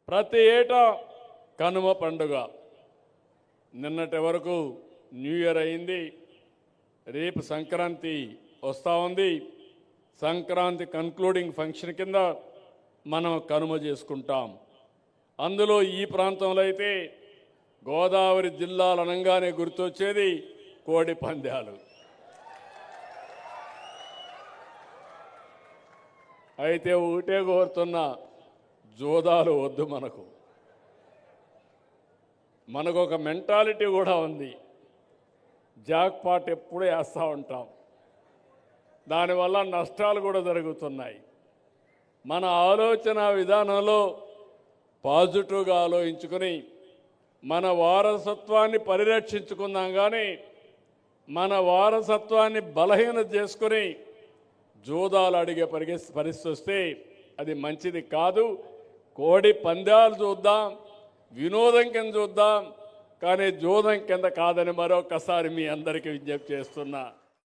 ప్రతి ఏటా కనుమ పండుగ. నిన్నటి వరకు న్యూ ఇయర్ అయింది. రేపు సంక్రాంతి వస్తూ ఉంది. సంక్రాంతి కన్క్లూడింగ్ ఫంక్షన్ కింద మనం కనుమ చేసుకుంటాం. అందులో ఈ ప్రాంతంలో అయితే గోదావరి జిల్లాలు అనగానే గుర్తొచ్చేది కోడి పందాలు. అయితే ఒకటే కోరుతున్నా, జోదాలు వద్దు. మనకు ఒక మెంటాలిటీ కూడా ఉంది. జాక్పాట్ ఎప్పుడూ వేస్తూ ఉంటాం. దానివల్ల నష్టాలు కూడా జరుగుతున్నాయి. మన ఆలోచన విధానంలో పాజిటివ్గా ఆలోచించుకొని మన వారసత్వాన్ని పరిరక్షించుకుందాం. కానీ మన వారసత్వాన్ని బలహీనత చేసుకొని జోదాలు అడిగే పరిస్థితి వస్తే అది మంచిది కాదు. కోడి పందాలు చూద్దాం, వినోదం కింద చూద్దాం, కానీ జోదం కింద కాదని మరొకసారి మీ అందరికీ విజ్ఞప్తి చేస్తున్నా.